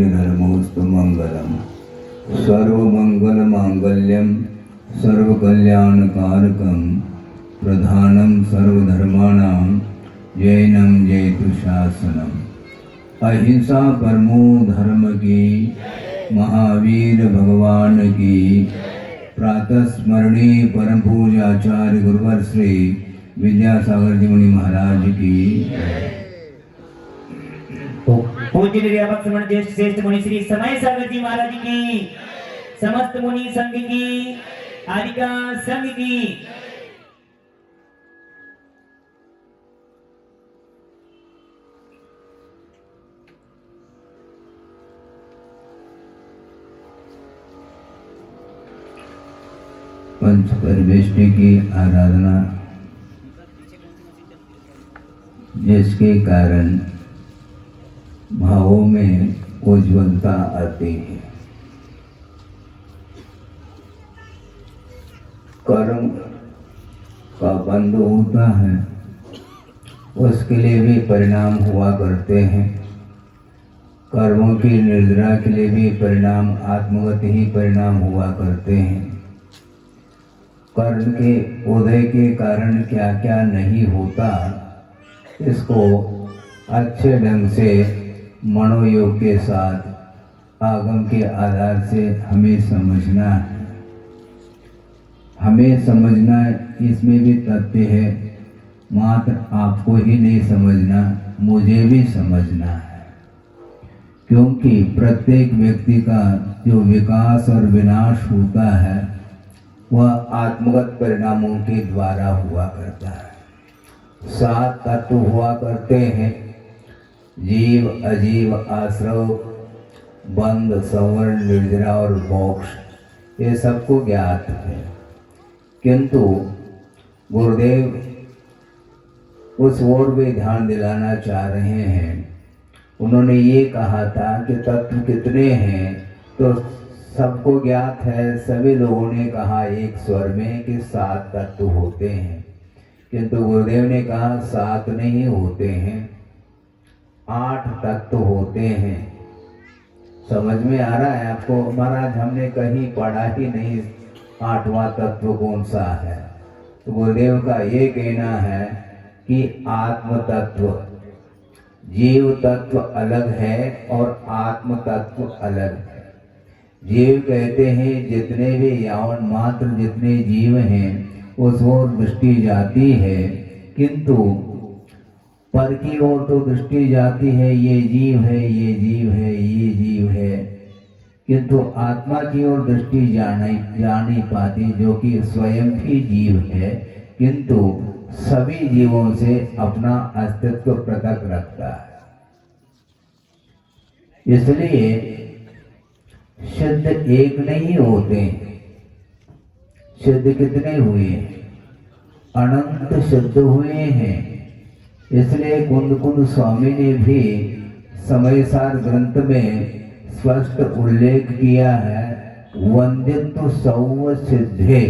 धर्मोस्तु मंगलम सर्वमंगलमांगल्यम सर्वकल्याणकारकम प्रधानम सर्वधर्माणां जैनम जयतु शासनम। अहिंसा परमो धर्म की, महावीर भगवान की। प्रातः स्मरणीय परम पूज्य आचार्य गुरुवर श्री विद्यासागर जी मुनि महाराज की। पूज्य व्यापक श्रवण ज्येष्ठ श्रेष्ठ मुनि श्री समय सागर जी महाराज की, समस्त मुनि संघ की, आदिका संघ की। पंच परिवेष्टि की आराधना, जिसके कारण भावों में उज्ज्वलता आती है। कर्म का बंध होता है, उसके लिए भी परिणाम हुआ करते हैं। कर्मों की निर्जरा के लिए भी परिणाम आत्मगत ही परिणाम हुआ करते हैं। कर्म के उदय के कारण क्या क्या नहीं होता, इसको अच्छे ढंग से मनोयोग के साथ आगम के आधार से हमें समझना है। हमें समझना, इसमें भी तथ्य है, मात्र आपको ही नहीं समझना, मुझे भी समझना है। क्योंकि प्रत्येक व्यक्ति का जो विकास और विनाश होता है वह आत्मगत परिणामों के द्वारा हुआ करता है। 7 तत्व हुआ करते हैं: जीव, अजीव, आश्रव, बंध, संवरण, निर्जरा और मोक्ष। ये सबको ज्ञात है, किंतु गुरुदेव उस ओर भी ध्यान दिलाना चाह रहे हैं। उन्होंने ये कहा था कि तत्व कितने हैं, तो सबको ज्ञात है। सभी लोगों ने कहा एक स्वर में कि 7 तत्व होते हैं, किंतु गुरुदेव ने कहा 7 नहीं होते हैं, 8 तत्व होते हैं। समझ में आ रहा है आपको? महाराज हमने कहीं पढ़ा ही नहीं 8वां तत्व कौन सा है। तो गुरुदेव का ये कहना है कि आत्म तत्व, जीव तत्व अलग है और आत्म तत्व अलग है। जीव कहते हैं जितने भी यावन मात्र जितने जीव हैं उस ओर दृष्टि जाती है, किंतु पर की ओर तो दृष्टि जाती है, ये जीव है, ये जीव है, ये जीव है, किंतु आत्मा की ओर दृष्टि जा नहीं पाती, जो कि स्वयं भी जीव है, किंतु सभी जीवों से अपना अस्तित्व पृथक रखता है। इसलिए शुद्ध एक नहीं होते, शुद्ध कितने हुए? अनंत शुद्ध हुए हैं। इसलिए कुंद स्वामी ने भी समयसार ग्रंथ में स्पष्ट उल्लेख किया है, वंदित्व सौ सिद्धे।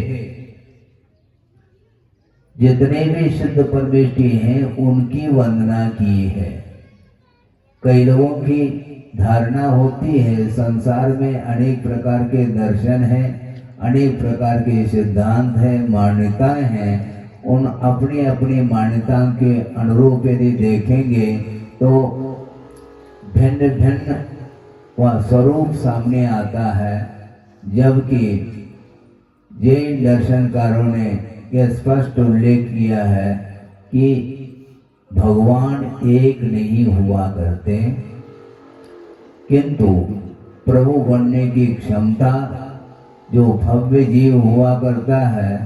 जितने भी शुद्ध परमेष्टि हैं उनकी वंदना की है। कई लोगों की धारणा होती है, संसार में अनेक प्रकार के दर्शन हैं, अनेक प्रकार के सिद्धांत हैं, मान्यताएं हैं। उन अपनी अपनी मान्यता के अनुरूप यदि देखेंगे तो भिन्न भिन्न वह स्वरूप सामने आता है, जबकि जैन दर्शनकारों ने यह स्पष्ट उल्लेख किया है कि भगवान एक नहीं हुआ करते, किंतु प्रभु बनने की क्षमता जो भव्य जीव हुआ करता है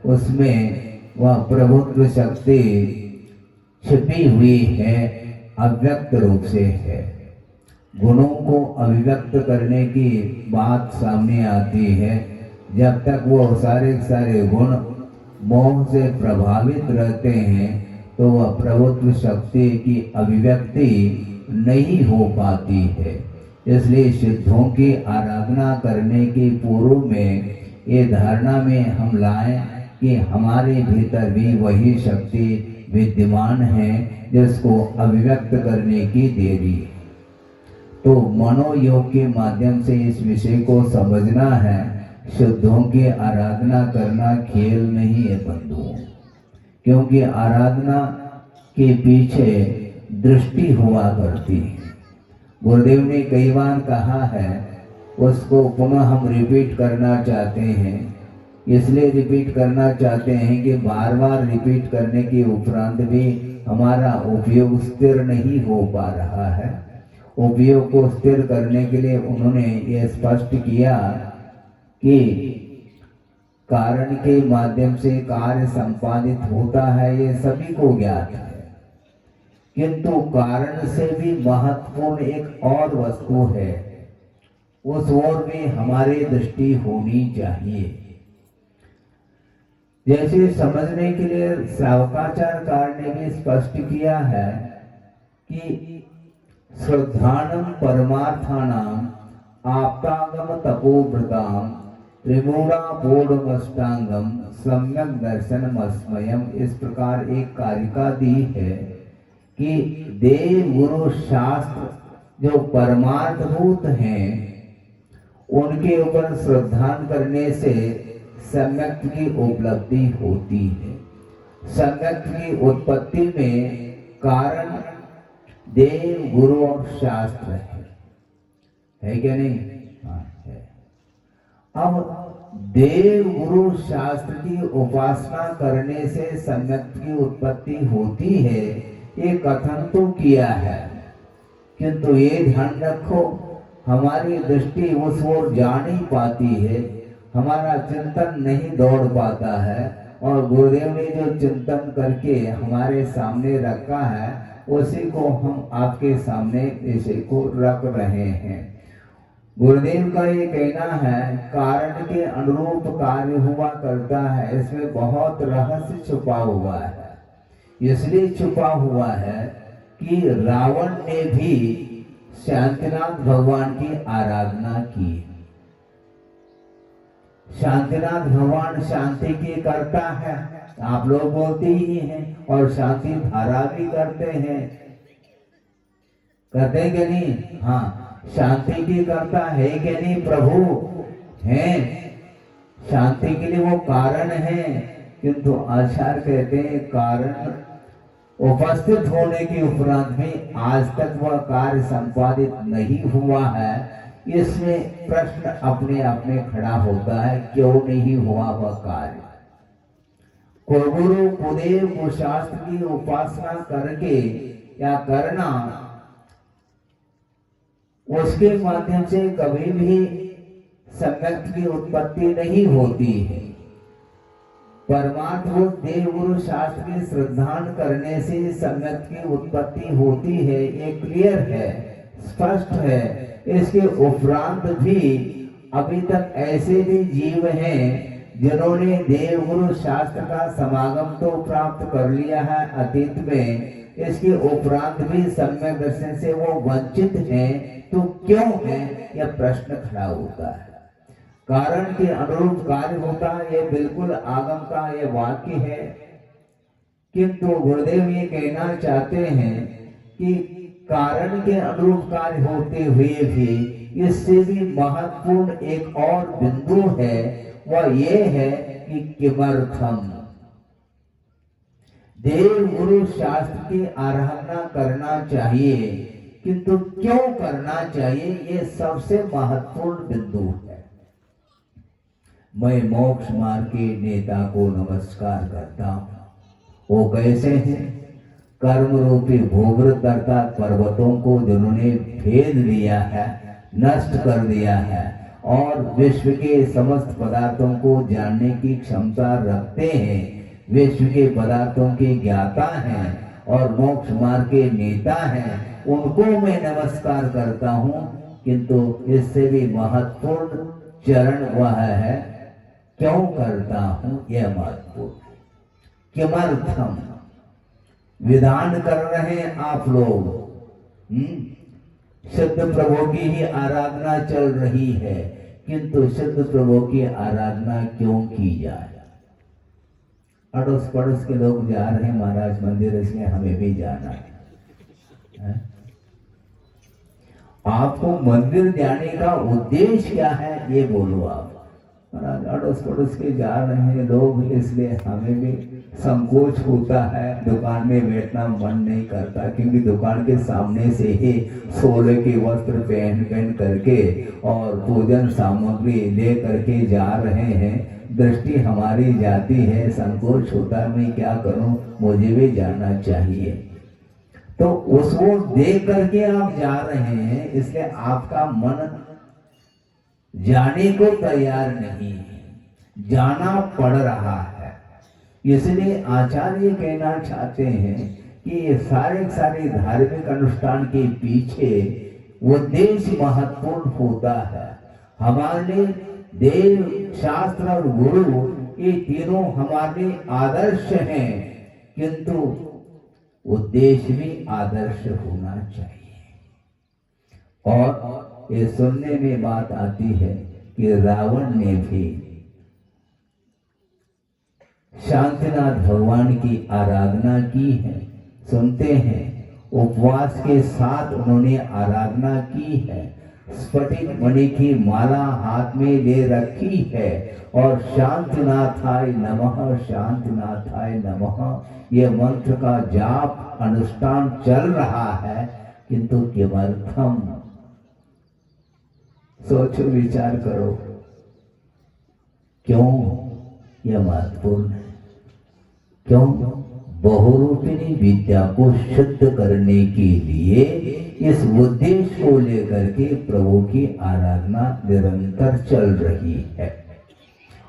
उसमें वह प्रभुत्व शक्ति छिपी हुई है, अव्यक्त रूप से है। गुणों को अभिव्यक्त करने की बात सामने आती है। जब तक वो सारे गुण मोह से प्रभावित रहते हैं तो वह प्रभुत्व शक्ति की अभिव्यक्ति नहीं हो पाती है। इसलिए सिद्धों की आराधना करने के पूर्व में ये धारणा में हम लाएं कि हमारे भीतर भी वही शक्ति विद्यमान है जिसको अभिव्यक्त करने की देरी है। तो मनोयोग के माध्यम से इस विषय को समझना है। शुद्धों की आराधना करना खेल नहीं है बंधुओं, क्योंकि आराधना के पीछे दृष्टि हुआ करती है। गुरुदेव ने कई बार कहा है, उसको पुनः हम रिपीट करना चाहते हैं। इसलिए रिपीट करना चाहते हैं कि बार बार रिपीट करने के उपरांत भी हमारा उपयोग स्थिर नहीं हो पा रहा है। उपयोग को स्थिर करने के लिए उन्होंने ये स्पष्ट किया कि कारण के माध्यम से कार्य संपादित होता है, ये सभी को ज्ञात है, किंतु कारण से भी महत्वपूर्ण एक और वस्तु है, उस ओर भी हमारी दृष्टि होनी चाहिए। जैसे समझने के लिए श्रावकाचार्य ने भी स्पष्ट किया है कि श्रद्धानम परमार्थानाम आप्तांगम तपोव्रताम त्रिमूढ़ा बोधमष्टांगम सम्यक दर्शनम अस्मयम, इस प्रकार एक कारिका दी है कि देव गुरु शास्त्र जो परमार्थभूत हैं उनके ऊपर श्रद्धा करने से सम्यक की उपलब्धि होती है। सम्यक की उत्पत्ति में कारण देव गुरु और शास्त्र है क्या नहीं? हाँ है। अब देव गुरु शास्त्र की उपासना करने से सम्यक की उत्पत्ति होती है, ये कथन तो किया है, किंतु ये ध्यान रखो हमारी दृष्टि उस ओर जा नहीं पाती है, हमारा चिंतन नहीं दौड़ पाता है, और गुरुदेव ने जो चिंतन करके हमारे सामने रखा है उसी को हम आपके सामने इसे को रख रहे हैं। गुरुदेव का ये कहना है कारण के अनुरूप कार्य हुआ करता है, इसमें बहुत रहस्य छुपा हुआ है। इसलिए छुपा हुआ है कि रावण ने भी शांतिनाथ भगवान की आराधना की। शांतिनाथ भगवान शांति की करता है, आप लोग बोलते ही हैं, और शांति धारा भी करते हैं, करते हैं कि नहीं? हाँ, शांति की करता है कि नहीं? प्रभु हैं, शांति के लिए वो कारण है, किंतु आचार्य कहते हैं कारण उपस्थित होने के उपरांत भी आज तक वह कार्य संपादित नहीं हुआ है। इसमें प्रश्न अपने आप में खड़ा होता है, क्यों नहीं हुआ वह कार्य? कुलगुरु कुदेव को शास्त्र की उपासना करके या करना, उसके माध्यम से कभी भी सम्यक की उत्पत्ति नहीं होती है। परमात्मा देव गुरु शास्त्र की श्रद्धा करने से सम्यक की उत्पत्ति होती है, ये क्लियर है, स्पष्ट है। इसके उपरांत भी अभी तक ऐसे भी जीव हैं जिन्होंने देव गुरु शास्त्र का समागम तो प्राप्त कर लिया है अतीत में, इसके उपरांत भी सम्यक दर्शन से वो वंचित हैं, तो क्यों है यह प्रश्न खड़ा होता है। कारण के अनुरूप कार्य होता है, ये बिल्कुल आगम का ये वाक्य है, किंतु गुरुदेव ये कहना चाहते हैं कि कारण के अनुरूप कार्य होते हुए भी इससे भी महत्वपूर्ण एक और बिंदु है, वह ये है कि किमर्थम देव गुरु शास्त्र की आराधना करना चाहिए, किंतु क्यों करना चाहिए, ये सबसे महत्वपूर्ण बिंदु है। मैं मोक्ष मार्ग के नेता को नमस्कार करता हूं। वो कैसे हैं? कर्म रूपी भूवृत अर्थात पर्वतों को जिन्होंने भेद दिया है, नष्ट कर दिया है, और विश्व के समस्त पदार्थों को जानने की क्षमता रखते हैं, विश्व के पदार्थों के ज्ञाता हैं और मोक्ष मार्ग के नेता हैं, उनको मैं नमस्कार करता हूं। किंतु इससे भी महत्वपूर्ण चरण वह है, क्यों करता हूं, यह महत्वपूर्ण। किमर्थम विधान कर रहे हैं आप लोग, सिद्ध प्रभु की ही आराधना चल रही है, किंतु सिद्ध प्रभु की आराधना क्यों की जाए? अड़ोस पड़ोस के लोग जा रहे हैं महाराज मंदिर, इसमें हमें भी जाना है। आपको मंदिर जाने का उद्देश्य क्या है ये बोलो आप। महाराज अड़ोस पड़ोस के जा रहे हैं लोग, इसलिए हमें भी संकोच होता है, दुकान में बैठना मन नहीं करता, क्योंकि दुकान के सामने से ही सोने के वस्त्र पहन करके और पूजन सामग्री ले करके जा रहे हैं, दृष्टि हमारी जाती है, संकोच होता है मैं क्या करूं, मुझे भी जाना चाहिए। तो उसको देख करके आप जा रहे हैं, इसलिए आपका मन जाने को तैयार नहीं है, जाना पड़ रहा है। इसलिए आचार्य कहना चाहते हैं कि ये सारे धार्मिक अनुष्ठान के पीछे उद्देश्य महत्वपूर्ण होता है। हमारे देव, शास्त्र और गुरु ये तीनों हमारे आदर्श हैं, किंतु उद्देश्य भी आदर्श होना चाहिए। और ये सुनने में बात आती है कि रावण ने भी शांतिनाथ भगवान की आराधना की है। सुनते हैं उपवास के साथ उन्होंने आराधना की है, स्फटिक मणि की माला हाथ में ले रखी है और शांतिनाथाय नमः, शांतिनाथाय नमः ये मंत्र का जाप अनुष्ठान चल रहा है। किंतु किमर्थम, सोचो विचार करो, क्यों यह महत्वपूर्ण है? क्यों? बहुरूपिणी विद्या को शुद्ध करने के लिए इस उद्देश्य को लेकर के प्रभु की आराधना निरंतर चल रही है।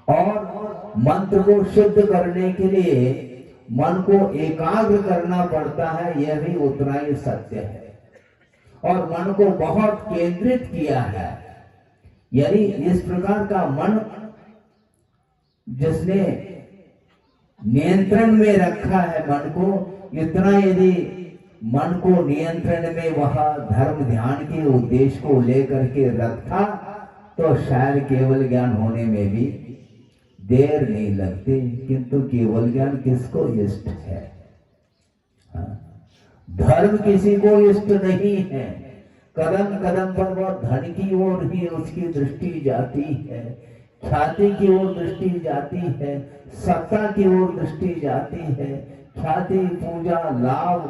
और मंत्र को शुद्ध करने के लिए मन को एकाग्र करना पड़ता है, यह भी उतना ही सत्य है। और मन को बहुत केंद्रित किया है, यानी इस प्रकार का मन जिसने नियंत्रण में रखा है मन को, इतना यदि मन को नियंत्रण में वह धर्म ध्यान के उद्देश्य को लेकर के रखा तो शायद केवल ज्ञान होने में भी देर नहीं लगती। किंतु केवल ज्ञान किसको इष्ट है? धर्म किसी को इष्ट नहीं है। कदम कदम पर वह धन की ओर ही उसकी दृष्टि जाती है, ख्याति की ओर दृष्टि जाती है, सत्ता की ओर दृष्टि जाती है। ख्याति, पूजा, लाभ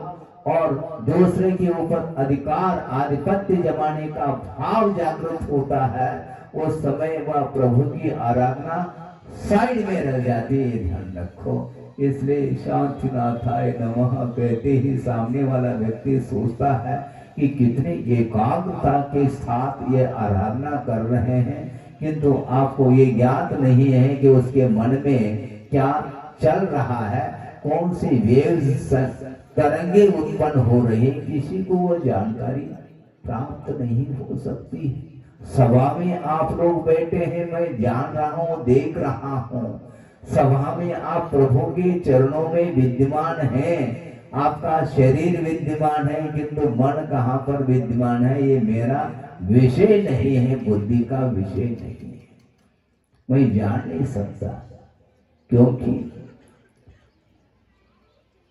और दूसरे के ऊपर अधिकार, आधिपत्य जमाने का भाव जागृत होता है। उस समय वह प्रभु की आराधना साइड में रह जाती है, ध्यान रखो। इसलिए शांतिनाथाय नमः कहते ही सामने वाला व्यक्ति सोचता है कि कितनी एकाग्रता के साथ ये आराधना कर रहे हैं, किंतु आपको ये ज्ञात नहीं है कि उसके मन में क्या चल रहा है, कौन सी वेव्स, तरंगे उत्पन्न हो रही, किसी को वो जानकारी प्राप्त नहीं हो सकती। सभा में आप लोग बैठे हैं, मैं जान रहा हूँ, देख रहा हूँ। सभा में आप प्रभु के चरणों में विद्यमान हैं, आपका शरीर विद्यमान है, किंतु मन कहाँ पर विद्यमान है ये मेरा विषय नहीं है, बुद्धि का विषय नहीं है, मैं जान नहीं सकता। क्योंकि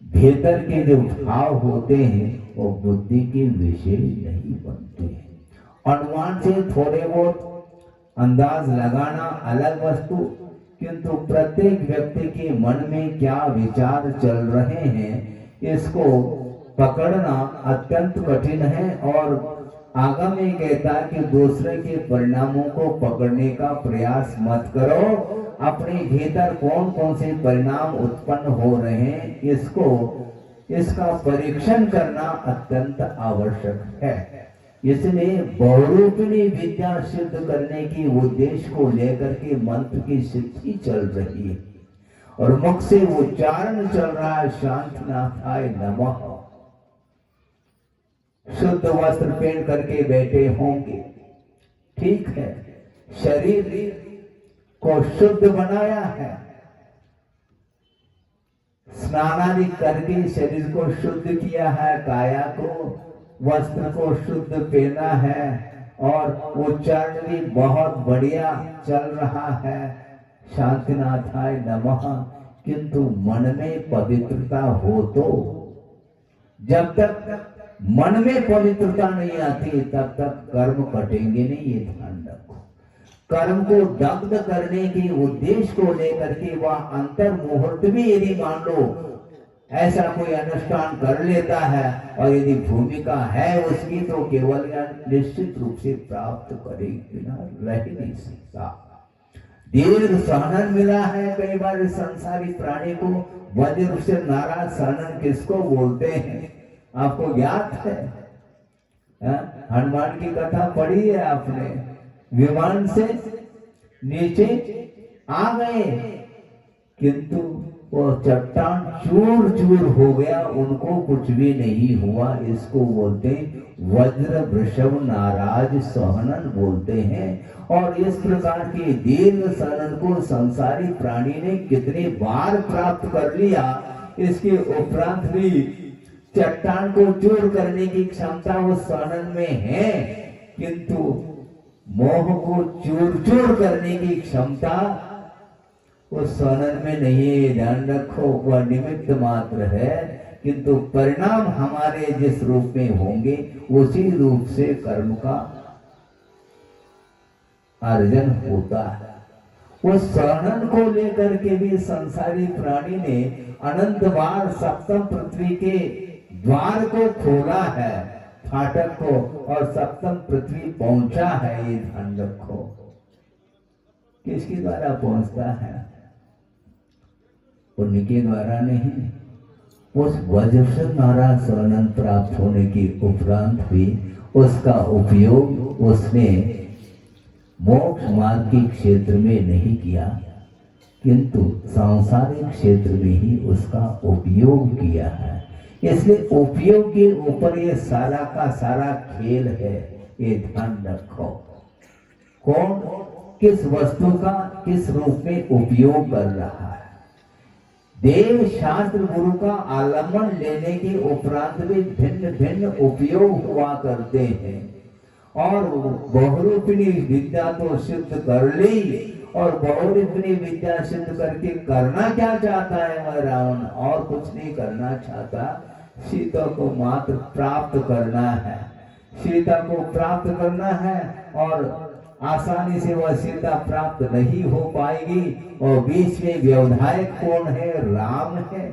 भीतर के जो भाव होते हैं वो बुद्धि के विषय नहीं बनते हैं। अनुमान से थोड़े बहुत अंदाज लगाना अलग वस्तु, किंतु प्रत्येक व्यक्ति के मन में क्या विचार चल रहे हैं इसको पकड़ना अत्यंत कठिन है। और आगम ये कहता है कि दूसरे के परिणामों को पकड़ने का प्रयास मत करो, अपने भीतर कौन कौन से परिणाम उत्पन्न हो रहे हैं इसका परीक्षण करना अत्यंत आवश्यक है। इसलिए बहुरूपिणी विद्या सिद्ध करने की उद्देश्य को लेकर के मंत्र की सिद्धि चल रही है और मुख से उच्चारण चल रहा है, शांतिनाथाय नमः। शुद्ध वस्त्र पहन करके बैठे होंगे, ठीक है, शरीर को शुद्ध बनाया है, स्नानादि करके शरीर को शुद्ध किया है, काया को, वस्त्र को शुद्ध पहना है और उच्चारण भी बहुत बढ़िया चल रहा है, शांतिनाथाय नमः। किंतु मन में पवित्रता हो तो, जब तक मन में पवित्रता नहीं आती तब तक कर्म कटेंगे नहीं, ये ध्यान रखो। कर्म को दग्ध करने के उद्देश्य को लेकर के वह अंतर मुहूर्त में यदि मान लो ऐसा कोई अनुष्ठान कर लेता है और यदि भूमिका है उसकी, तो केवल यह निश्चित रूप से प्राप्त करे बिना रह नहीं सकता। दीर्घ सहनन मिला है कई बार इस संसारी प्राणी को। वज्र से नाराज सहनन किसको बोलते हैं आपको ज्ञात है? हनुमान की कथा पढ़ी है आपने? विमान से नीचे आ गए किंतु वो चट्टान चूर चूर हो गया, उनको कुछ भी नहीं हुआ। इसको बोलते वज्र वृषभ नाराज सहनन बोलते हैं। और इस प्रकार के दीर्घ सहनन को संसारी प्राणी ने कितने बार प्राप्त कर लिया, इसके उपरांत भी चट्टान को चूर करने की क्षमता उस सहनन में है, किंतु मोह को चूर चूर करने की क्षमता उस सहनन में नहीं है। ध्यान रखो, वह निमित्त मात्र है, किंतु परिणाम हमारे जिस रूप में होंगे उसी रूप से कर्म का अर्जन होता है। उस सहनन को लेकर के भी संसारी प्राणी ने अनंत बार सप्तम पृथ्वी के द्वार को खोला है, फाटक को, और सप्तम पृथ्वी पहुंचा है। ये ध्यान रखो, किसके द्वारा पहुंचता है? पुण्य के द्वारा नहीं। उस वज्र से नाराज सहनन प्राप्त होने के उपरांत भी उसका उपयोग उसने मोक्ष मार्ग के क्षेत्र में नहीं किया, किंतु सांसारिक क्षेत्र में ही उसका उपयोग किया है। इसलिए उपयोग के ऊपर ये सारा का सारा खेल है, ये ध्यान रखो। कौन किस वस्तु का किस रूप में उपयोग कर रहा है। देव शास्त्र गुरु का आलम्बन लेने के उपरांत भी भिन्न भिन्न उपयोग हुआ करते हैं। और बहुरूपिणी विद्या तो सिद्ध कर ली, और बहुरूपिणी विद्या सिद्ध करके करना क्या चाहता है वह रावण? और कुछ नहीं करना चाहता, सीता को मात्र प्राप्त करना है। सीता को प्राप्त करना है, और आसानी से वह सीता प्राप्त नहीं हो पाएगी। और बीच में व्यवधायक कौन है? राम है।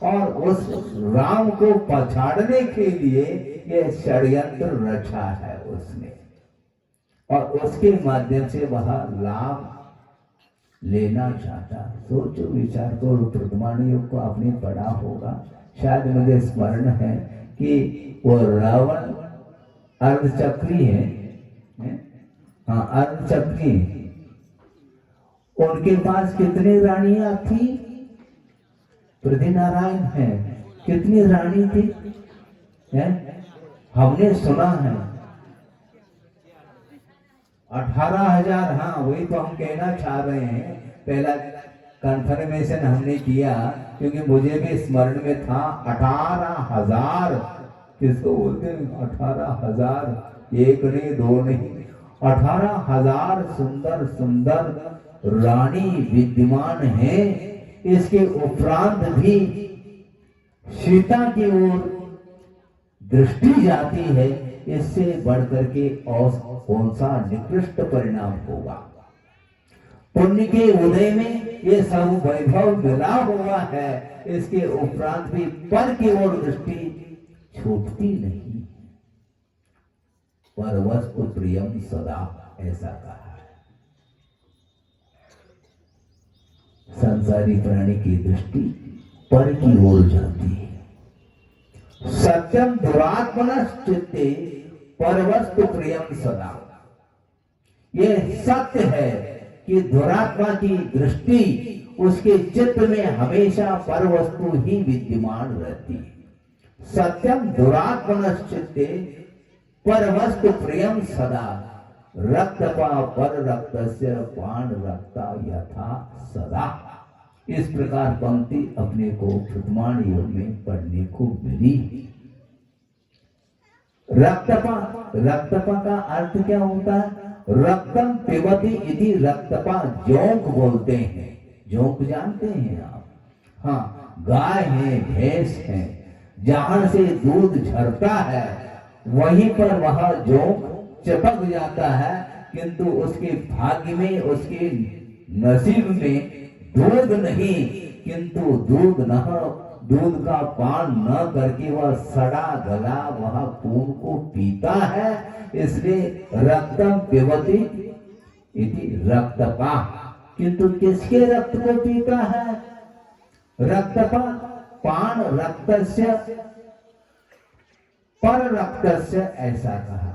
और उस राम को पछाड़ने के लिए यह षड्यंत्र रचा है उसने, और उसके माध्यम से वह लाभ लेना चाहता। सोचो, विचार करो। प्रथमान योग को आपने पढ़ा होगा, शायद मुझे स्मरण है कि वो रावण अर्धचक्री है, हाँ अर्धचक्री। उनके पास कितनी रानियां थी? पृथ्वीनारायण है, कितनी रानी थी है? हमने सुना है 18,000। हाँ, वही तो हम कहना चाह रहे हैं। पहला कन्फर्मेशन हमने किया, क्योंकि मुझे भी स्मरण में था 18,000। किसको बोलते हैं? 18,000, एक नहीं दो नहीं, 18,000 सुंदर सुंदर रानी विद्यमान है। इसके उपरांत भी सीता की ओर दृष्टि जाती है। इससे बढ़कर के और कौन सा निकृष्ट परिणाम होगा? पुण्य के उदय में ये सब वैभव मिला हुआ है, इसके उपरांत भी पर की ओर दृष्टि छूटती नहीं। पर वस्तु प्रियम सदा, ऐसा कहा है। संसारी प्राणी की दृष्टि पर की ओर जाती है। सत्यम दुरात्मनश्चित्ते परवस्तु प्रियम सदा। यह सत्य है कि दुरात्मा की दृष्टि उसके चित्त में हमेशा पर वस्तु ही विद्यमान रहती है। सत्यम दुरात्मनश्चित्ते परवस्तु प्रियम सदा। रक्तपा पर रक्तस्य पान रक्ता यथा सदा। इस प्रकार पंक्ति अपने को प्रथमान योग में पढ़ने को मिली। रक्तपा, रक्तपा का अर्थ क्या होता है? रक्तम पिबति इति रक्तपा, जोंक बोलते हैं। जोंक जानते हैं आप? हाँ, गाय है, भैंस है, जहां से दूध झरता है वहीं पर वह जोंक चिपक जाता है, किंतु उसके भाग्य में, उसके नसीब में दूध नहीं, किंतु दूध का पान न करके वह सड़ा गला वह खून को पीता है। इसलिए रक्तम पिबति इति रक्तपान, किंतु किसके रक्त को पीता है? रक्तपान। पान रक्तस्य पर रक्तस्य, ऐसा कहा।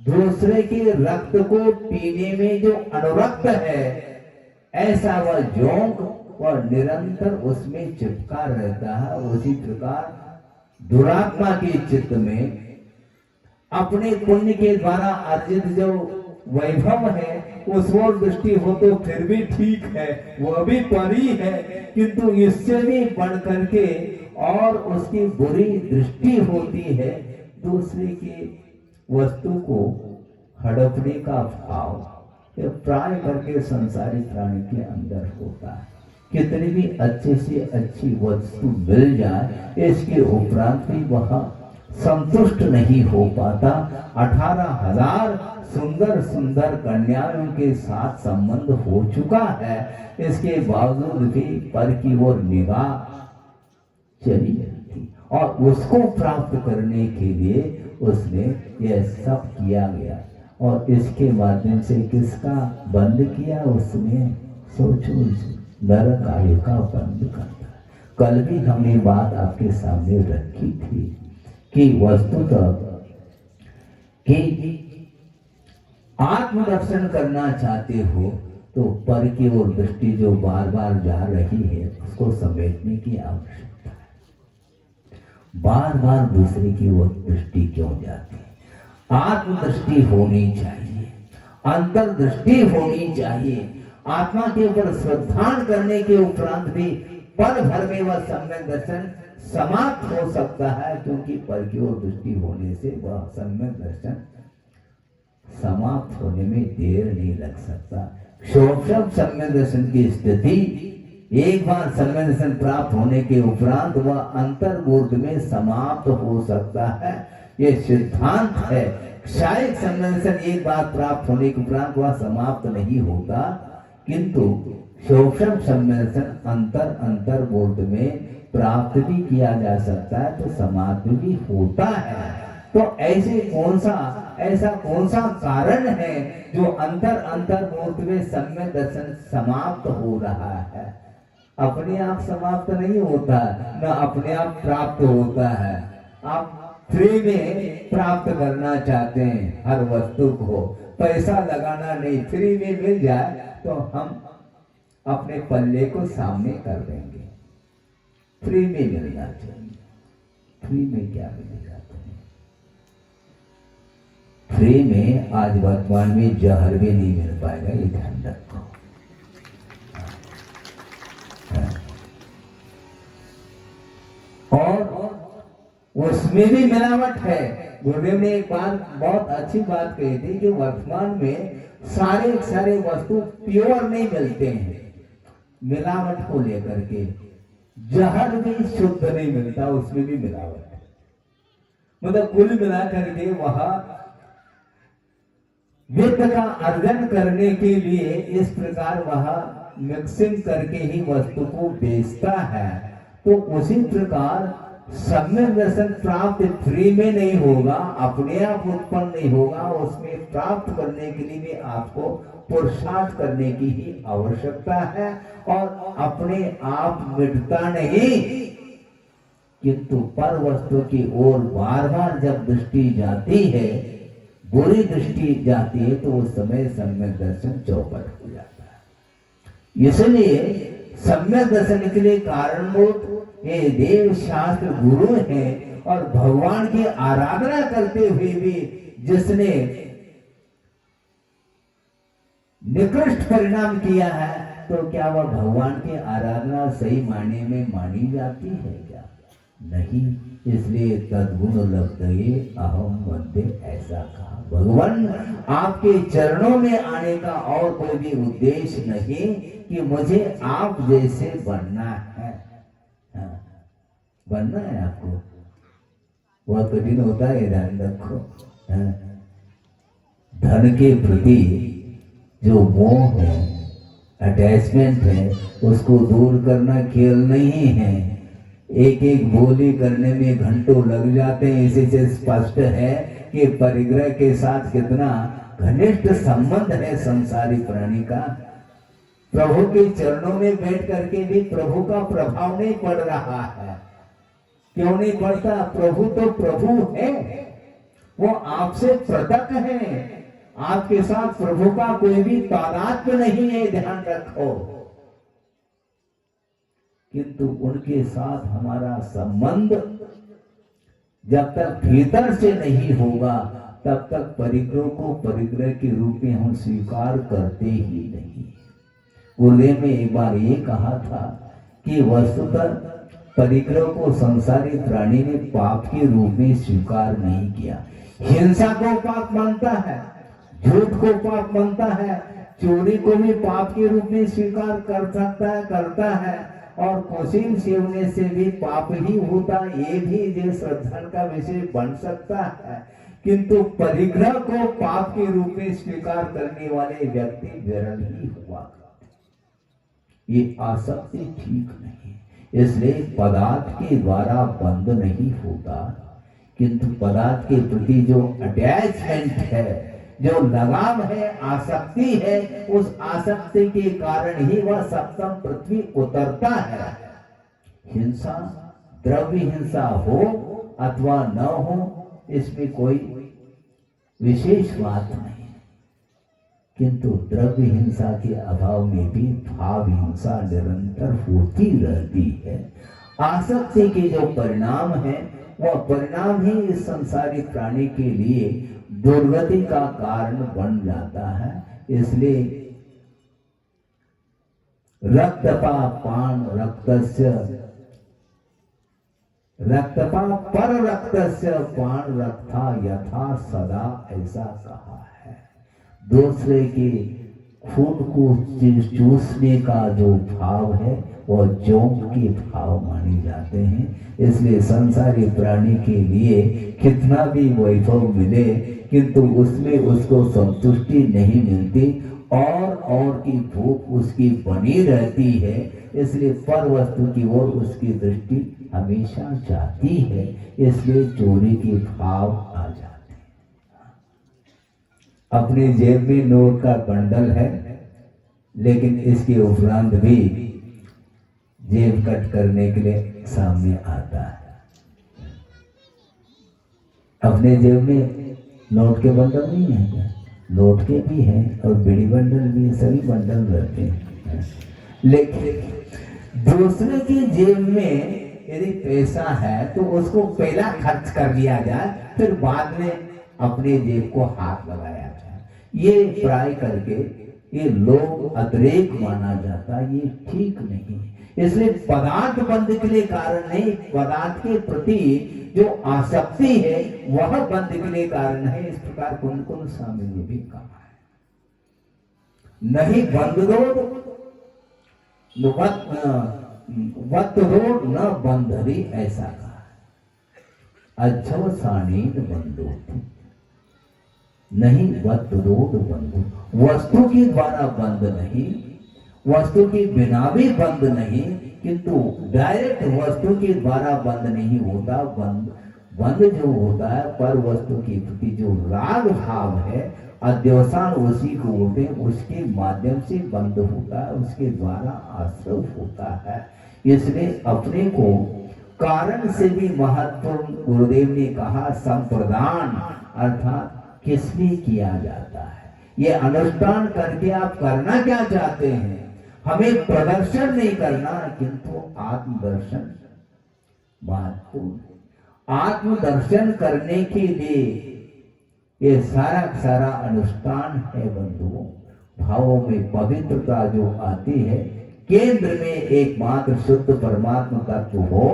दूसरे के रक्त को पीने में जो अनुरक्त है, ऐसा वह जोंक वह निरंतर उसमें चिपका रहता है। उसी प्रकार दुरात्मा के चित्त में अपने पुण्य के द्वारा अर्जित जो वैभव है उस ओर दृष्टि हो तो फिर भी ठीक है, वह भी परी है, किंतु इससे भी बढ़ करके और उसकी बुरी दृष्टि होती है। दूसरे की वस्तु को हड़पने का भाव प्राय करके संसारी प्राणी के अंदर होता है। कितनी भी अच्छे से अच्छी वस्तु मिल जाए, इसके उपरांत भी वह संतुष्ट नहीं हो पाता। 18,000 सुंदर सुंदर कन्याओं के साथ संबंध हो चुका है, इसके बावजूद भी पर की ओर निगाह चली जाती और उसको प्राप्त करने के लिए उसने यह सब किया गया। और इसके माध्यम से किसका बंद किया उसने? सोचो, नरक आयु का बंद करता। कल भी हमने बात आपके सामने रखी थी कि वस्तुतः कि आत्मदर्शन करना चाहते हो तो पर की ओर दृष्टि जो बार बार जा रही है उसको समेटने की आवश्यकता है। बार बार दूसरे की ओर दृष्टि क्यों जाती है? आत्मदृष्टि होनी चाहिए, अंतर्दृष्टि होनी चाहिए। आत्मा के ऊपर श्रद्धान करने के उपरांत भी पल भर में वह सम्यक दर्शन समाप्त हो सकता है, क्योंकि पर की ओर दृष्टि होने से वह सम्यक दर्शन समाप्त होने में देर नहीं लग सकता। क्षोभम सम्यक दर्शन की स्थिति एक बार सम्यक दर्शन प्राप्त होने के उपरांत वह अंतर्बोध में समाप्त हो सकता है। यह सिद्धांत है। क्षायिक सम्यक दर्शन एक बार प्राप्त होने के उपरांत वह समाप्त नहीं होता, किंतु सूक्ष्म सम्यक दर्शन अंतर्बोध में प्राप्त भी किया जा सकता है, तो समाप्त भी होता है। तो ऐसा कौन सा कारण है जो अंतर्बोध में सम्यक दर्शन समाप्त हो रहा है? अपने आप समाप्त नहीं होता, न अपने आप प्राप्त होता है। आप फ्री में प्राप्त करना चाहते हैं हर वस्तु को, पैसा लगाना नहीं, फ्री में मिल जाए तो हम अपने पल्ले को सामने कर देंगे। फ्री में मिलना चाहिए। फ्री में क्या मिलेगा तुम्हें? फ्री में आज वर्तमान में जहर भी नहीं मिल पाएगा, ये ध्यान रखो। और उसमें भी मिलावट है। गुरुदेव ने एक बात बहुत अच्छी बात कही थी कि वर्तमान में सारे वस्तु प्योर नहीं मिलते हैं, मिलावट को लेकर के। जहर भी शुद्ध नहीं मिलता, उसमें भी मिलावट है। मतलब कुल मिला करके वह वित्त का अर्जन करने के लिए इस प्रकार वह मिक्सिंग करके ही वस्तु को बेचता है। तो उसी प्रकार सम्यक दर्शन प्राप्त फ्री में नहीं होगा, अपने आप उत्पन्न नहीं होगा। उसमें प्राप्त करने के लिए भी आपको पुरुषार्थ करने की ही आवश्यकता है, और अपने आप मिटता नहीं, किंतु पर वस्तु की ओर बार बार जब दृष्टि जाती है, बुरी दृष्टि जाती है, तो उस समय सम्यक दर्शन चौपट हो जाता है। इसलिए सम्यक दर्शन के लिए कारणभूत ये देव शास्त्र गुरु हैं, और भगवान की आराधना करते हुए भी जिसने निकृष्ट परिणाम किया है, तो क्या वह भगवान की आराधना सही मायने में मानी जाती है क्या? नहीं। इसलिए तद्गुण लब्धये अहम वन्दे, ऐसा कहा। भगवान आपके चरणों में आने का और कोई भी उद्देश्य नहीं कि मुझे आप जैसे बनना है। बनना है आपको, बहुत कठिन होता है, ध्यान रखो। हाँ। धन के प्रति जो मोह है, अटैचमेंट है, उसको दूर करना खेल नहीं है। एक एक बोली करने में घंटों लग जाते हैं। इसी से स्पष्ट है कि परिग्रह के साथ कितना घनिष्ठ संबंध है संसारी प्राणी का। प्रभु के चरणों में बैठ करके भी प्रभु का प्रभाव नहीं पड़ रहा है। क्यों नहीं पड़ता? प्रभु तो प्रभु है, वो आपसे पृथक है। आपके साथ प्रभु का कोई भी तादात्म्य नहीं है, ध्यान रखो। किंतु उनके साथ हमारा संबंध जब तक भीतर से नहीं होगा तब तक परिग्रह को परिग्रह के रूप में हम स्वीकार करते ही नहीं। गुरुदेव ने एक बार ये कहा था कि वस्तुतः परिग्रह को संसारी प्राणी ने पाप के रूप में स्वीकार नहीं किया। हिंसा को पाप मानता है, झूठ को पाप मानता है, चोरी को भी पाप के रूप में स्वीकार कर सकता है, करता है, और कुशील सेवने से भी पाप ही होता, ये भी जो श्रद्धा का विषय बन सकता है। किंतु परिग्रह को पाप के रूप में स्वीकार करने वाले व्यक्ति विरल ही हुआ। ये आसक्ति ठीक नहीं, इसलिए पदार्थ के द्वारा बंध नहीं होता, किंतु पदार्थ के प्रति जो अटैचमेंट है, जो लगाव है, आसक्ति है, उस आसक्ति के कारण ही वह सप्तम पृथ्वी उतरता है। हिंसा, द्रव्य हिंसा हो अथवा न हो, इसमें कोई विशेष बात नहीं, किंतु द्रव्य हिंसा के अभाव में भी भाव हिंसा निरंतर होती रहती है। आसक्ति के जो परिणाम है, वह परिणाम ही इस संसारी प्राणी के लिए दुर्गति का कारण बन जाता है। इसलिए रक्तपा पान रक्तस्य, रक्तपा पर रक्तस्य पान रक्ता यथा सदा, ऐसा कहा है। दूसरे के खून को चूसने का जो भाव है वह जोंक के भाव माने जाते हैं। इसलिए संसारी प्राणी के लिए कितना भी वैभव मिले, किंतु उसमें उसको संतुष्टि नहीं मिलती, और की भूख उसकी बनी रहती है। इसलिए पर वस्तु की ओर उसकी दृष्टि हमेशा जाती है, इसलिए चोरी के भाव आ जाते हैं। अपने जेब में नोट का बंडल है, लेकिन इसके उपरांत भी जेब कट करने के लिए सामने आता है। अपने जेब में नोट के बंडल नहीं है क्या? नोट के भी हैं और बीड़ी बंडल भी, सभी बंडल रहते हैं। लेकिन दूसरे की जेब में यदि पैसा है तो उसको पहला खर्च कर लिया जाए, फिर बाद में अपने जेब को हाथ लगाया जाए। ये प्राय करके ये लोग अतिरेक माना जाता, ये ठीक नहीं। इसलिए पदार्थ बंध के लिए कारण नहीं, पदार्थ के प्रति जो आसक्ति है वह बंध के लिए कारण है। इस प्रकार कुंकुल स्वामी ने भी कहा है, नहीं बंध दो वत रोड न बंधरी, ऐसा कहा। अच्छो सानी बंधो, नहीं वत रोड बंधो, वस्तु के द्वारा बंध नहीं, वस्तु के बिना भी बंध नहीं, किंतु डायरेक्ट वस्तु के द्वारा बंध नहीं होता। बंध जो होता है पर वस्तु के प्रति जो राग भाव है, अध्यवसान उसी को बोलते हैं, उसके माध्यम से बंध होता है, उसके द्वारा आश्रव होता है। इसलिए अपने को कारण से भी महत्वपूर्ण गुरुदेव ने कहा संप्रदान, अर्थात किसलिए किया जाता है, ये अनुष्ठान करके आप करना क्या चाहते हैं। हमें प्रदर्शन नहीं करना, किंतु आत्मदर्शन महत्वपूर्ण। आत्मदर्शन करने के लिए ये सारा अनुष्ठान है बंधुओं। भावों में पवित्रता जो आती है, केंद्र में एकमात्र शुद्ध परमात्मा तत्व हो,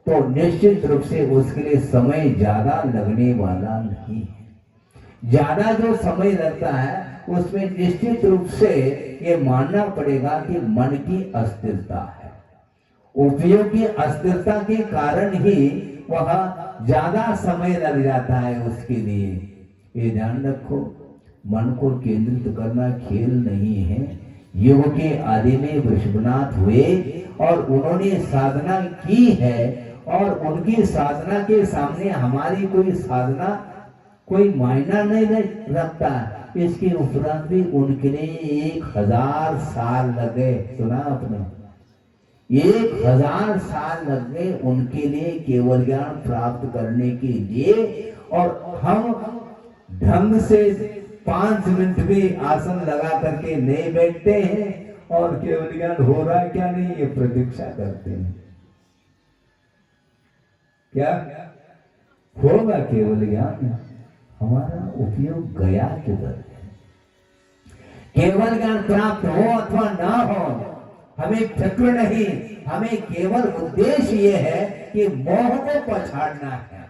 तो निश्चित रूप से उसके लिए समय ज्यादा लगने वाला नहीं है। ज्यादा जो समय लगता है उसमें निश्चित रूप से ये मानना पड़ेगा कि मन की अस्थिरता है। उपयोगी अस्थिरता के कारण ही वह ज्यादा समय लग जाता है उसके लिए। ये ध्यान रखो, मन को केंद्रित करना खेल नहीं है। युग के आदि में वृषभनाथ हुए और उन्होंने साधना की है, और उनकी साधना के सामने हमारी कोई साधना कोई मायना नहीं रखता। इसके उपरांत भी उनके लिए 1000 साल लगे। सुना आपने? 1000 साल लग गए उनके लिए केवल ज्ञान प्राप्त करने के लिए, और हम ढंग से 5 मिनट भी आसन लगा करके नहीं बैठते हैं, और केवल ज्ञान हो रहा है क्या नहीं ये प्रतीक्षा करते हैं। क्या होगा केवल ज्ञान? हमारा उपयोग गया किधर? केवल ज्ञान प्राप्त हो अथवा ना हो हमें फिक्र नहीं, हमें केवल उद्देश्य ये है कि मोह को पछाड़ना है।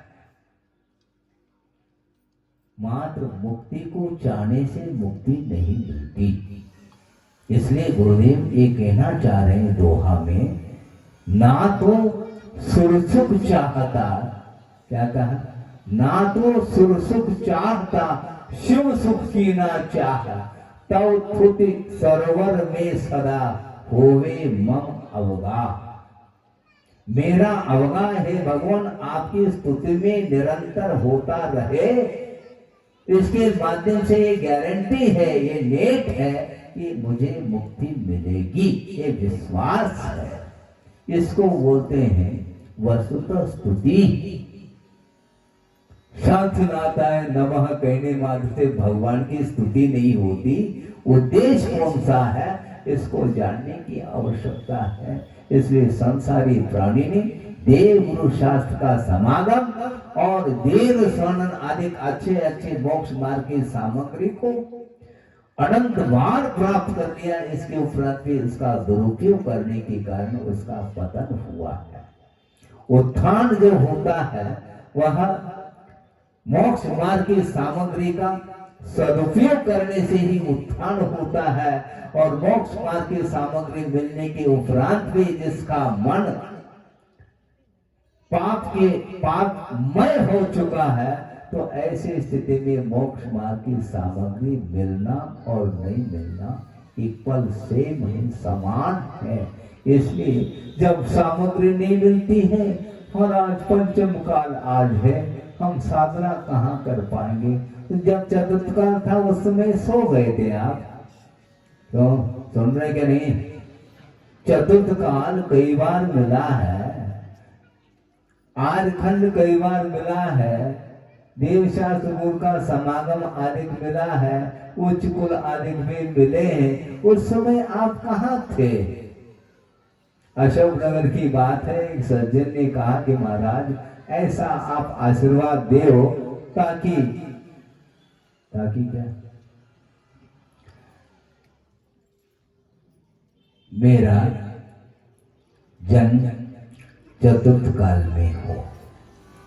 मात्र मुक्ति को चाहने से मुक्ति नहीं मिलती। इसलिए गुरुदेव ये कहना चाह रहे हैं दोहा में, ना तो सुरसुख चाहता, क्या कहा? ना तो सुरसुख चाहता, शिव सुख की ना चाहा, तव थुति सरोवर में सदा होवे मम अवगा। मेरा अवगा है भगवान आपकी स्तुति में निरंतर होता रहे। इसके माध्यम से ये गारंटी है, ये नेट है कि मुझे मुक्ति मिलेगी, ये विश्वास है। इसको बोलते हैं वस्तुतः स्तुति। साथ नाता है नमः कहने मात्र से भगवान की स्तुति नहीं होती। उद्देश्य कौन सा है इसको जानने की आवश्यकता है। इसलिए संसारी प्राणी ने देव गुरु शास्त्र का समागम और देव स्वर्णन आदि अच्छे अच्छे मोक्ष मार्ग की सामग्री को अनंत बार प्राप्त कर लिया। इसके उपरांत भी उसका दुरुपयोग करने के कारण उसका पतन हुआ है। उत्थान जो होता है वह मोक्ष मार्ग की सामग्री का सदुपयोग करने से ही उत्थान होता है। और मोक्ष मार्ग की सामग्री मिलने के उपरांत भी जिसका मन पापमय हो चुका है, तो ऐसी स्थिति में मोक्ष मार्ग की सामग्री मिलना और नहीं मिलना इक्वल सेम है, समान है। इसलिए जब सामग्री नहीं मिलती है, और आज पंचम काल आज है, हम साधना कहाँ कर पाएंगे? तो जब चतुर्थ काल था उस समय सो गए थे आप, तो सुन रहे क्या नहीं? चतुर्थ काल कई बार मिला है, आर्यखंड कई बार मिला है, देवशास्त्र गुरु का समागम आदि मिला है, उच्च कुल आदि भी मिले हैं। उस समय आप कहाँ थे? अशोकनगर की बात है, एक सज्जन ने कहा कि महाराज ऐसा आप आशीर्वाद दो ताकि क्या मेरा जन्म चतुर्थ काल में हो।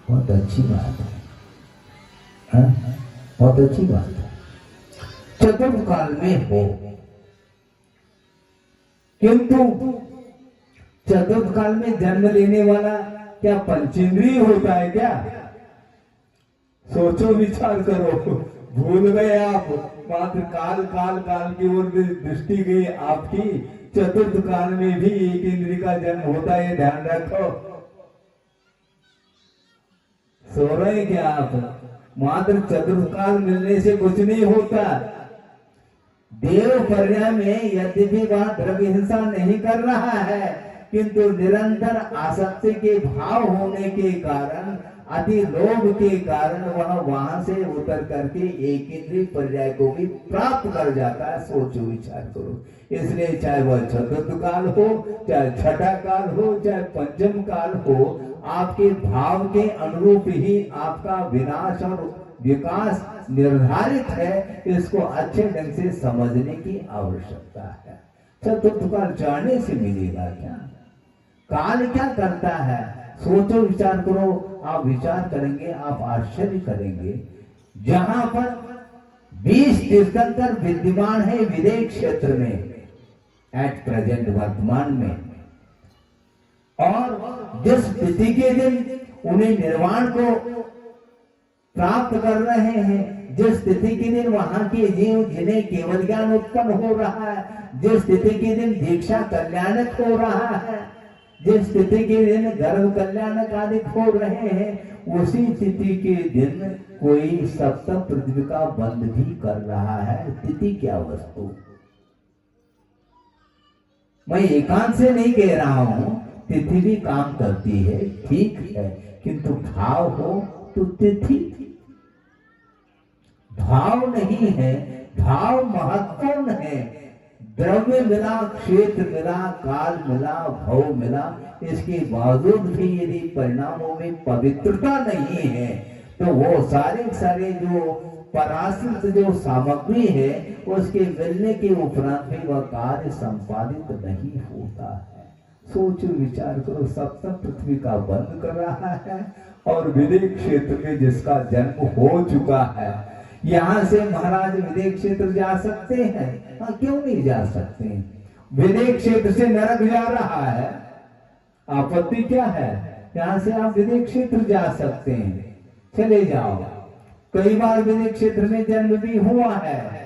बहुत अच्छी बात है, बहुत अच्छी बात है, चतुर्थ काल में हो। किंतु चतुर्थ काल में जन्म लेने वाला क्या पंचेंद्रिय होता है क्या? सोचो, विचार करो। भूल गए आप, मात्र काल काल काल की ओर दृष्टि गई आपकी। चतुर्थ काल में भी एक इंद्रिय का जन्म होता है, ध्यान रखो। सो रहे क्या आप? मात्र चतुर्थ काल मिलने से कुछ नहीं होता। देव पर्याय में यद्यपि वह द्रव्य हिंसा नहीं कर रहा है, किंतु निरंतर आसक्ति के भाव होने के कारण, अति लोभ के कारण वह वहां से उतर करके एक इंद्रिय पर्याय को भी प्राप्त कर जाता है। सोचो, विचार करो। इसलिए चाहे वह चतुर्थ काल हो, चाहे छठा काल हो, चाहे पंचम काल हो, आपके भाव के अनुरूप ही आपका विनाश और विकास निर्धारित है। इसको अच्छे ढंग से समझने की आवश्यकता है। चतुर्थ काल जाने से मिलेगा क्या? काल क्या करता है? सोचो, विचार करो। आप विचार करेंगे, आप आश्चर्य करेंगे। जहां पर 20 तीर्थंकर विद्यमान है विदेश क्षेत्र में एट प्रेजेंट वर्तमान में, और जिस तिथि के दिन उन्हें निर्वाण को प्राप्त कर रहे हैं। जिस स्थिति के दिन वहां के जीव जिन्हें केवल ज्ञान उत्पन्न हो रहा है, जिस स्थिति के दिन दीक्षा कल्याणक हो रहा है, जिस स्थिति के दिन गर्भ कल्याणक आदि हो रहे हैं, उसी स्थिति के दिन कोई सप्तम पृथ्वी का बंद भी कर रहा है। स्थिति क्या वस्तु, मैं एकांत से नहीं कह रहा हूं, तिथि भी काम करती है, ठीक है, किंतु भाव हो तो तिथि भाव नहीं है। भाव महत्वपूर्ण है। द्रव्य मिला, क्षेत्र मिला, काल मिला, भव मिला, इसके बावजूद भी यदि परिणामों में पवित्रता नहीं है तो वो सारे जो पराश्रित जो सामग्री है उसके मिलने के उपरांत भी वह कार्य संपादित नहीं होता है। सोचो विचार करो, सप्तम पृथ्वी का बंद कर रहा है और विदेश क्षेत्र में जिसका जन्म हो चुका है, यहां से महाराज विदेश क्षेत्र जा सकते हैं? हाँ, क्यों नहीं जा सकते? विदेश क्षेत्र से नरक जा रहा है, आपत्ति क्या है? यहां से आप विदेश क्षेत्र जा सकते हैं, चले जाओ। कई बार विदेश क्षेत्र में जन्म भी हुआ है,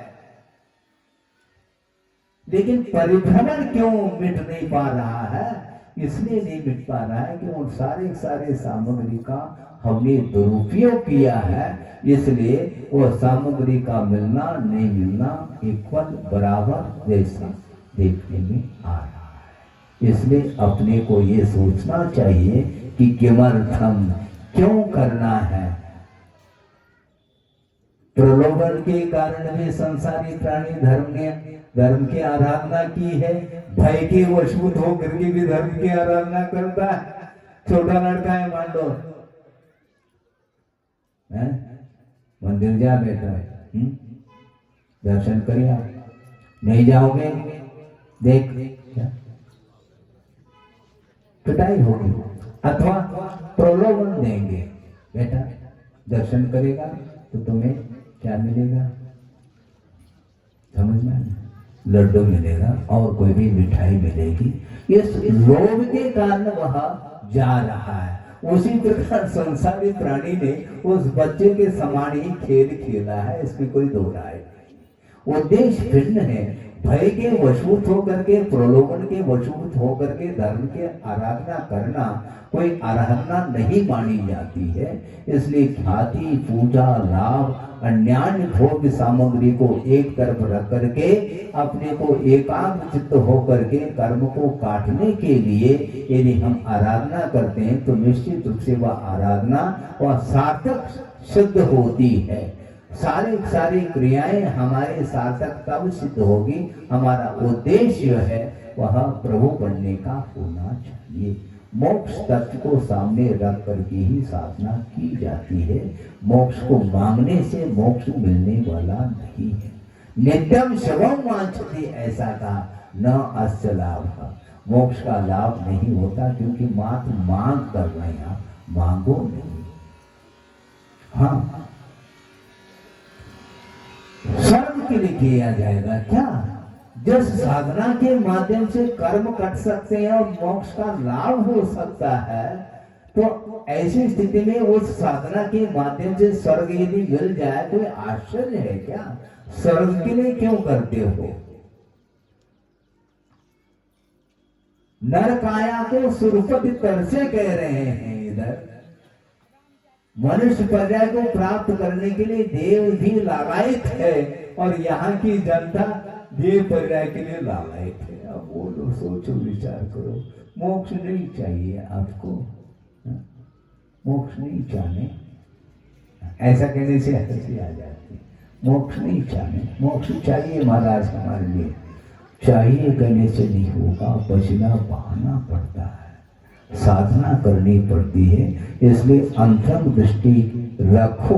लेकिन परिभ्रमण क्यों मिट नहीं पा रहा है? इसलिए नहीं मिट पा रहा है कि उन सारे सामग्री का हमने दुरुपयोग किया है, इसलिए वो सामग्री का मिलना नहीं मिलना इक्वल बराबर जैसा देखने में आ रहा है। इसलिए अपने को ये सोचना चाहिए कि किमर्थम, क्यों करना है। प्रलोभन के कारण भी संसारी प्राणी धर्म की आराधना की है, भय के वशभूत होकर के भी धर्म की आराधना करता है। छोटा लड़का है मान लो, मंदिर जा बैठा है, दर्शन करिए, आप नहीं जाओगे देख पिटाई होगी, अथवा प्रलोभन देंगे, बेटा दर्शन करेगा तो तुम्हें क्या मिलेगा, समझ में? लड्डू मिलेगा और कोई भी मिठाई मिलेगी। इस लोभ के कारण वह जा रहा है। उसी प्रकार संसारी प्राणी ने उस बच्चे के समान ही खेल खेला है, इसमें कोई दो राय नहीं। उद्देश्य भिन्न है। भय के वशभूत होकर के, प्रलोभन के वशभूत होकर के धर्म के आराधना करना कोई आराधना नहीं मानी जाती है। इसलिए ख्याति, पूजा, लाभ, अन्यान्य भोग सामग्री को एक तरफ रख करके अपने को एकाग्र चित्त होकर के कर्म को काटने के लिए यदि हम आराधना करते हैं तो निश्चित रूप से वह आराधना वह सार्थक सिद्ध होती है। सारी क्रियाएं हमारे सार्थक तब सिद्ध होगी, हमारा उद्देश्य है वह प्रभु बनने का होना चाहिए। मोक्ष तत्व को सामने रख करके ही साधना की जाती है। मोक्ष को मांगने से मोक्ष मिलने वाला नहीं है। नित्यम शवम वांछति, ऐसा कहा, न अस्य लाभ, मोक्ष का लाभ नहीं होता, क्योंकि मात्र मांग कर रहे हैं आप, मांगो नहीं। हाँ, स्वर्ग के लिए किया जाएगा क्या? जिस साधना के माध्यम से कर्म कट सकते हैं और मोक्ष का लाभ हो सकता है, तो ऐसी स्थिति में उस साधना के माध्यम से स्वर्ग यदि मिल जाए कोई आश्चर्य है क्या? स्वर्ग के लिए क्यों करते हो? नरकाया को सुरपति तरसे कह रहे हैं। इधर मनुष्य पर्याय को प्राप्त करने के लिए देव भी लालायित है और यहाँ की जनता देव पर्याय के लिए लालायित है। अब बोलो, सोचो, विचार करो। मोक्ष नहीं चाहिए आपको? मोक्ष नहीं चाहने, ऐसा कहने से हंसी आ जाती है। मोक्ष नहीं चाहने, मोक्ष चाहिए महाराज हमारे लिए। चाहिए कहने से नहीं होगा, बचना बहाना पड़ता है, साधना करनी पड़ती है। इसलिए अंतरंग दृष्टि रखो,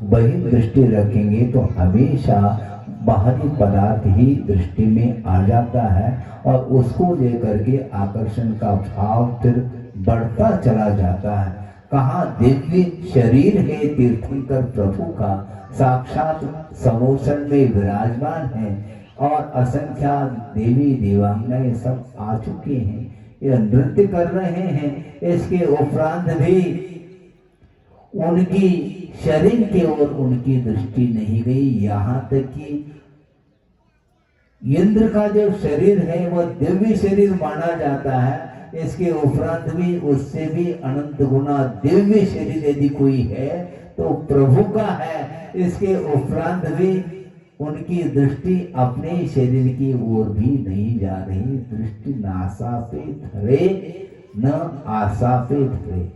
बहिर् दृष्टि रखेंगे तो हमेशा बाहरी पदार्थ ही दृष्टि में आ जाता है और उसको लेकर के आकर्षण का भाव फिर बढ़ता चला जाता है। कहाँ दिव्य शरीर है तीर्थंकर प्रभु का, साक्षात समोसन में विराजमान है और असंख्यात देवी देवांगनाएं सब आ चुके हैं, ये नृत्य कर रहे हैं। इसके उपरांत भी उनकी शरीर की ओर उनकी दृष्टि नहीं गई। यहाँ तक कि इंद्र का जो शरीर है वह दिव्य शरीर माना जाता है। इसके उपरांत भी उससे भी अनंत गुना दिव्य शरीर यदि कोई है तो प्रभु का है। इसके उपरांत भी उनकी दृष्टि अपने शरीर की ओर भी नहीं जा रही। दृष्टि नासा पे धरे न आशा पे धरे।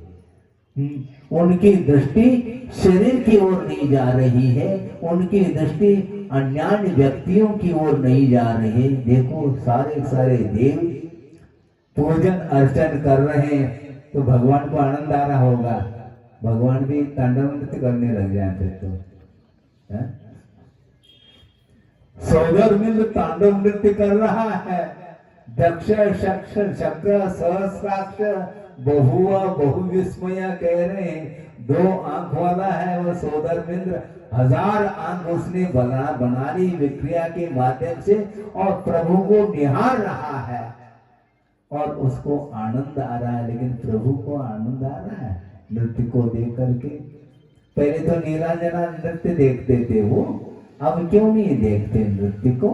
उनकी दृष्टि शरीर की ओर नहीं जा रही है, उनकी दृष्टि अन्य व्यक्तियों की ओर नहीं जा रही है। देखो सारे सारे देव पूजन अर्चन कर रहे हैं तो भगवान को आनंद आ रहा होगा। भगवान भी तांडव नृत्य करने लग जाए फिर तो है? सौदर्मिंद तांडव नृत्य कर रहा है। दक्ष शक्ष चक्र सहस्राक्ष बहुआ बहुविस्मया कह रहे हैं। 2 आंख वाला है वो सौदर्मिंद्र, 1000 आंख उसने बना ली विक्रिया के माध्यम से और प्रभु को निहार रहा है और उसको आनंद आ रहा है। लेकिन प्रभु को आनंद आ रहा है नृत्य को देख करके। पहले तो नीलांजना नृत्य देखते थे वो, अब क्यों नहीं देखते नृत्य को।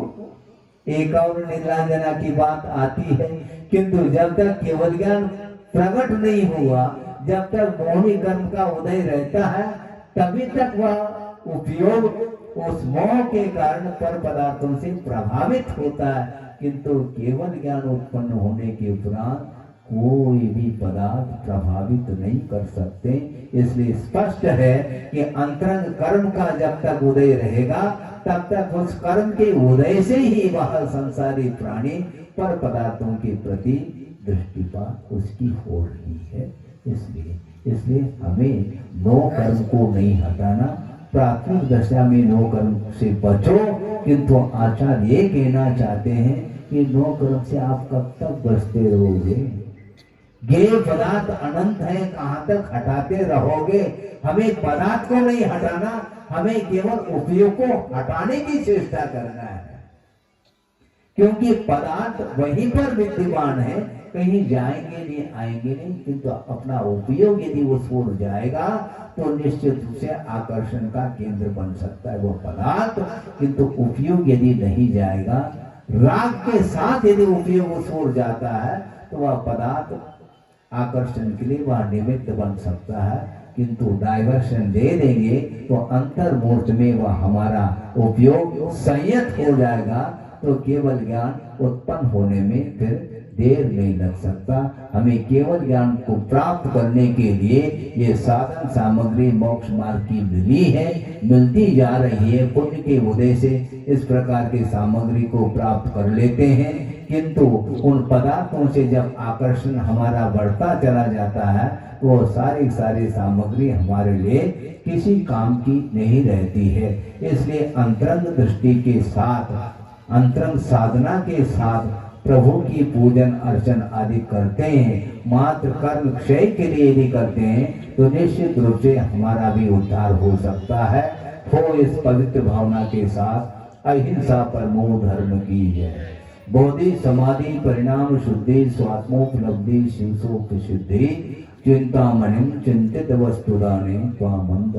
एक और नीलांजना की बात आती है, किंतु जब तक केवल ज्ञान प्रकट नहीं हुआ, जब तक मोही कर्म का उदय रहता है, तभी तक वह उपयोग उस मोह के कारण पर पदार्थों से प्रभावित होता है। किंतु केवल ज्ञान उत्पन्न होने के उपरांत कोई भी पदार्थ प्रभावित नहीं कर सकते। इसलिए स्पष्ट है कि अंतरंग कर्म का जब तक उदय रहेगा तब तक उस कर्म के उदय से ही वह संसारी प्राणी पर पदार्थों के प्रति दृष्टिपात उसकी हो रही है। इसलिए हमें नो कर्म को नहीं हटाना। प्राथमिक दशा में नो कर्म से बचो, किंतु आचार्य ये कहना चाहते हैं कि नो कर्म से आप कब तक बचते रहोगे। ये पदार्थ अनंत है, कहाँ तक हटाते रहोगे। हमें पदार्थ को नहीं हटाना, हमें केवल उपयोग को हटाने की चेष्टा करना है। क्योंकि पदार्थ वहीं पर विद्यमान है, कहीं जाएंगे नहीं आएंगे नहीं, किंतु अपना उपयोग यदि वो छोड़ जाएगा तो निश्चित रूप से आकर्षण का केंद्र बन सकता है वो पदार्थ। किंतु उपयोग यदि नहीं जाएगा, राग के साथ यदि उपयोग छोड़ जाता है तो वह पदार्थ आकर्षण के लिए वह निमित्त बन सकता है। किंतु डाइवर्शन दे देंगे तो अंतर्मूर्त में वह हमारा उपयोग संयत हो जाएगा, तो केवल ज्ञान उत्पन्न होने में फिर देर नहीं लग सकता। हमें केवल ज्ञान को प्राप्त करने के लिए ये साधन सामग्री मोक्ष मार्ग की मिली है, मिलती जा रही है। पुण्य के उदय से इस प्रकार की सामग्री को प्राप्त कर लेते हैं, किंतु उन पदार्थों से जब आकर्षण हमारा बढ़ता चला जाता है वो सारी सामग्री हमारे लिए किसी काम की नहीं रहती है। इसलिए अंतरंग दृष्टि के साथ, अंतरंग साधना के साथ प्रभु की पूजन अर्चन आदि करते हैं, मात्र कर्म क्षय के लिए यदि करते हैं तो निश्चित रूप से हमारा भी उद्धार हो सकता है। हो इस पवित्र भावना के साथ अहिंसा परमो धर्म की है। बोधि समाधि परिणाम शुद्धि स्वात्मोपलब्धि शिवसोपसिद्धि चिंतामणिम चिंतित वस्तुदाने त्वामंद